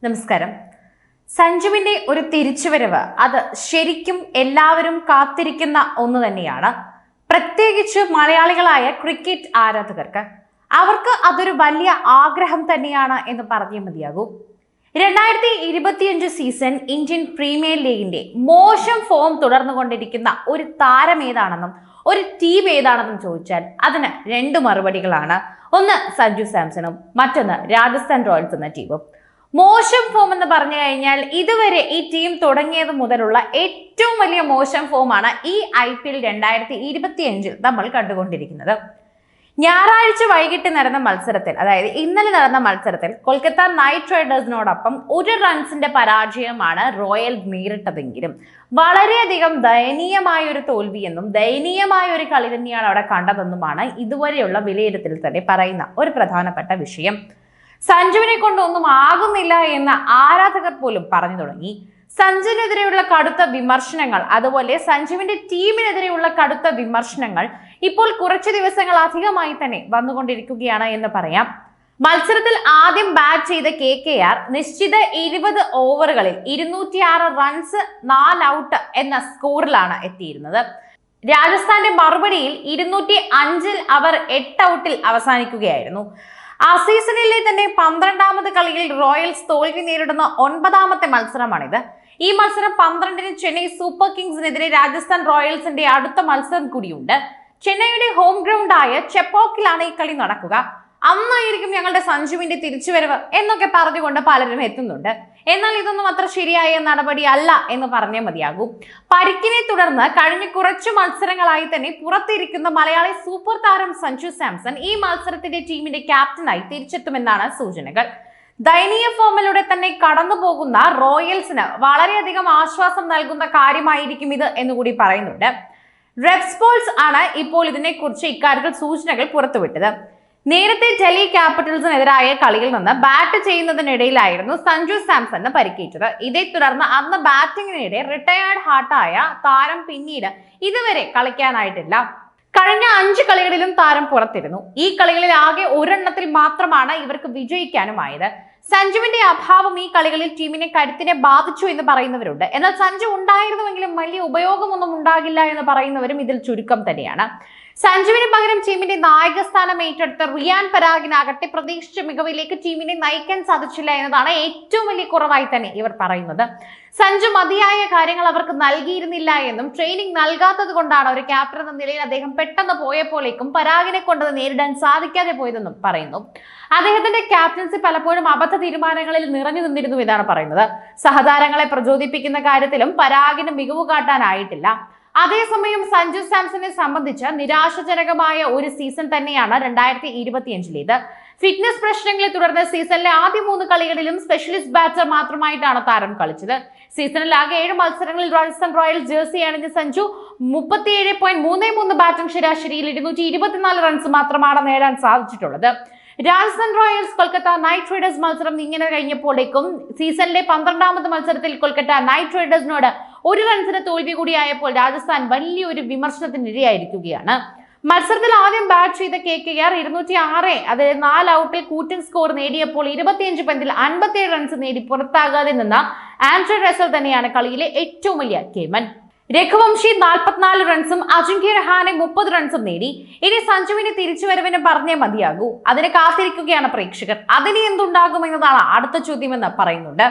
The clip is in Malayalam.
നമസ്കാരം. സഞ്ജുവിന്റെ ഒരു തിരിച്ചുവരവ് അത് ശരിക്കും എല്ലാവരും കാത്തിരിക്കുന്ന ഒന്ന് തന്നെയാണ്. പ്രത്യേകിച്ച് മലയാളികളായ ക്രിക്കറ്റ് ആരാധകർക്ക് അവർക്ക് അതൊരു വലിയ ആഗ്രഹം തന്നെയാണ് എന്ന് പറഞ്ഞേ മതിയാകൂ. 2025 സീസൺ ഇന്ത്യൻ പ്രീമിയർ ലീഗിന്റെ മോശം ഫോം തുടർന്നുകൊണ്ടിരിക്കുന്ന ഒരു താരം ഏതാണെന്നും ഒരു ടീം ഏതാണെന്നും ചോദിച്ചാൽ അതിന് രണ്ട് മറുപടികളാണ്. ഒന്ന് സഞ്ജു സാംസണും മറ്റൊന്ന് രാജസ്ഥാൻ റോയൽസ് എന്ന ടീമും. മോശം ഫോം എന്ന് പറഞ്ഞു കഴിഞ്ഞാൽ ഇതുവരെ ഈ ടീം തുടങ്ങിയത് മുതലുള്ള ഏറ്റവും വലിയ മോശം ഫോമാണ് ഈ IPL 2025 നമ്മൾ കണ്ടുകൊണ്ടിരിക്കുന്നത്. ഞായറാഴ്ച വൈകിട്ട് നടന്ന മത്സരത്തിൽ, അതായത് ഇന്നലെ നടന്ന മത്സരത്തിൽ കൊൽക്കത്ത നൈറ്റ് റൈഡേഴ്സിനോടൊപ്പം 1 റൺസിന്റെ പരാജയമാണ് റോയൽ നേരിട്ടതെങ്കിലും വളരെയധികം ദയനീയമായ ഒരു തോൽവിയെന്നും ദയനീയമായ ഒരു കളി തന്നെയാണ് അവിടെ കണ്ടതെന്നുമാണ് ഇതുവരെയുള്ള വിലയിരുത്തൽ തന്നെ പറയുന്ന ഒരു പ്രധാനപ്പെട്ട വിഷയം. സഞ്ജുവിനെ കൊണ്ടൊന്നും ആകുന്നില്ല എന്ന് ആരാധകർ പോലും പറഞ്ഞു തുടങ്ങി. സഞ്ജുവിനെതിരെയുള്ള കടുത്ത വിമർശനങ്ങൾ, അതുപോലെ സഞ്ജുവിന്റെ ടീമിനെതിരെയുള്ള കടുത്ത വിമർശനങ്ങൾ ഇപ്പോൾ കുറച്ച് ദിവസങ്ങൾ അധികമായി തന്നെ വന്നുകൊണ്ടിരിക്കുകയാണ് എന്ന് പറയാം. മത്സരത്തിൽ ആദ്യം ബാറ്റ് ചെയ്ത KKR നിശ്ചിത 20 ഓവറുകളിൽ 206 റൺസ് 4 ഔട്ട് എന്ന സ്കോറിലാണ് എത്തിയിരുന്നത്. രാജസ്ഥാന്റെ മറുപടിയിൽ 205 അവർ 8 ഔട്ടിൽ അവസാനിക്കുകയായിരുന്നു. ആ സീസണിലെ തന്നെ 12ാമത് കളിയിൽ റോയൽസ് തോൽവി നേരിടുന്ന 9ാമത്തെ മത്സരമാണിത്. ഈ മത്സരം 12-ന് ചെന്നൈ സൂപ്പർ കിങ്സിനെതിരെ രാജസ്ഥാൻ റോയൽസിന്റെ അടുത്ത മത്സരം കൂടിയുണ്ട്. ചെന്നൈയുടെ ഹോം ഗ്രൗണ്ടായ ചെപ്പോക്കിലാണ് ഈ കളി നടക്കുക. അന്നായിരിക്കും ഞങ്ങളുടെ സഞ്ജുവിന്റെ തിരിച്ചുവരവ് എന്നൊക്കെ പറഞ്ഞുകൊണ്ട് പലരും എത്തുന്നുണ്ട്. എന്നാൽ ഇതൊന്നും അത്ര ശരിയായ നടപടി അല്ല എന്ന് പറഞ്ഞേ മതിയാകൂ. പരിക്കിനെ തുടർന്ന് കഴിഞ്ഞ കുറച്ചു മത്സരങ്ങളായി തന്നെ പുറത്തിരിക്കുന്ന മലയാളി സൂപ്പർ താരം സഞ്ജു സാംസൺ ഈ മത്സരത്തിന്റെ ടീമിന്റെ ക്യാപ്റ്റനായി തിരിച്ചെത്തുമെന്നാണ് സൂചനകൾ. ദയനീയ ഫോമിലൂടെ തന്നെ കടന്നു പോകുന്ന റോയൽസിന് വളരെയധികം ആശ്വാസം നൽകുന്ന കാര്യമായിരിക്കും ഇത് എന്നുകൂടി പറയുന്നുണ്ട്. റെഡ് സ്പോർട്സ് ആണ് ഇപ്പോൾ ഇതിനെക്കുറിച്ച് ഇക്കാര്യത്തിൽ സൂചനകൾ പുറത്തുവിട്ടത്. നേരത്തെ ഡൽഹി ക്യാപിറ്റൽസിനെതിരായ കളിയിൽ നിന്ന് ബാറ്റ് ചെയ്യുന്നതിനിടയിലായിരുന്നു സഞ്ജു സാംസണ് പരിക്കേറ്റത്. ഇതേ തുടർന്ന് അന്ന് ബാറ്റിംഗിനിടെ റിട്ടയേർഡ് ഹാർട്ടായ താരം പിന്നീട് ഇതുവരെ കളിക്കാനായിട്ടില്ല. കഴിഞ്ഞ 5 കളികളിലും താരം പുറത്തിരുന്നു. ഈ കളികളിൽ ആകെ ഒരെണ്ണത്തിൽ മാത്രമാണ് ഇവർക്ക് വിജയിക്കാനുമായത്. സഞ്ജുവിന്റെ അഭാവം ഈ കളികളിൽ ടീമിനെ കരുത്തിനെ ബാധിച്ചു എന്ന് പറയുന്നവരുണ്ട്. എന്നാൽ സഞ്ജു ഉണ്ടായിരുന്നുവെങ്കിലും വലിയ ഉപയോഗമൊന്നും ഉണ്ടാകില്ല എന്ന് പറയുന്നവരും ഇതിൽ ചുരുക്കം തന്നെയാണ്. സഞ്ജുവിന് പകരം ടീമിന്റെ നായകസ്ഥാനം ഏറ്റെടുത്ത റിയാൻ പരാഗിനാകട്ടെ പ്രതീക്ഷിച്ച മികവിലേക്ക് ടീമിനെ നയിക്കാൻ സാധിച്ചില്ല എന്നതാണ് ഏറ്റവും വലിയ കുറവായി തന്നെ ഇവർ പറയുന്നത്. സഞ്ജു മതിയായ കാര്യങ്ങൾ അവർക്ക് നൽകിയിരുന്നില്ല എന്നും ട്രെയിനിങ് നൽകാത്തത് കൊണ്ടാണ് ഒരു ക്യാപ്റ്റൻ എന്ന നിലയിൽ അദ്ദേഹം പെട്ടെന്ന് പോയപ്പോഴേക്കും പരാഗിനെ കൊണ്ടത് നേരിടാൻ സാധിക്കാതെ പോയതെന്നും പറയുന്നു. അദ്ദേഹത്തിന്റെ ക്യാപ്റ്റൻസി പലപ്പോഴും അബദ്ധ തീരുമാനങ്ങളിൽ നിറഞ്ഞു നിന്നിരുന്നു എന്നാണ് പറയുന്നത്. സഹതാരങ്ങളെ പ്രചോദിപ്പിക്കുന്ന കാര്യത്തിലും പരാഗിന് മികവ് കാട്ടാനായിട്ടില്ല. അതേസമയം സഞ്ജു സാംസണെ സംബന്ധിച്ച് നിരാശാജനകമായ ഒരു സീസൺ തന്നെയാണ് 2025-ലേത്. ഫിറ്റ്നസ് പ്രശ്നങ്ങളെ തുടർന്ന് സീസണിലെ ആദ്യ 3 കളികളിലും സ്പെഷ്യലിസ്റ്റ് ബാറ്റർ മാത്രമായിട്ടാണ് താരം കളിച്ചത്. സീസണിൽ ആകെ 7 മത്സരങ്ങളിൽ രാജസ്ഥാൻ റോയൽസ് ജേഴ്സി അണിഞ്ഞ സഞ്ജു 37.33 ബാറ്റിംഗ് ശരാശരിയിൽ 224 റൺസ് മാത്രമാണ് നേടാൻ സാധിച്ചിട്ടുള്ളത്. Rajasthan Royals Kolkata Knight Riders മത്സരം ഇങ്ങനെ കഴിഞ്ഞപ്പോഴേക്കും സീസണിലെ 12ാമത് മത്സരത്തിൽ കൊൽക്കത്ത നൈറ്റ് റൈഡേഴ്സിനോട് 1 റൺസിന് തോൽവി കൂടിയായപ്പോൾ രാജസ്ഥാൻ വലിയൊരു വിമർശനത്തിനിരയായിരിക്കുകയാണ്. മത്സരത്തിൽ ആദ്യം ബാറ്റ് ചെയ്ത KKR 206, അതായത് 4 ഔട്ടിൽ കൂറ്റൻ സ്കോർ നേടിയപ്പോൾ 25 പന്തിൽ 57 റൺസ് നേടി പുറത്താകാതെ നിന്ന ആൻഡ്രെ റസൽ തന്നെയാണ് കളിയിലെ ഏറ്റവും വലിയ കേമൻ. രഘുവംശി 44 റൺസും അജിങ്ക്യ രഹാനെ 30 റൺസും നേടി. ഇനി സഞ്ജുവിന്റെ തിരിച്ചുവരവിന് പറഞ്ഞേ മതിയാകൂ. അതിനെ കാത്തിരിക്കുകയാണ് പ്രേക്ഷകർ. അതിന് എന്തുണ്ടാകുമെന്നതാണ് അടുത്ത ചോദ്യമെന്ന് പറയുന്നുണ്ട്.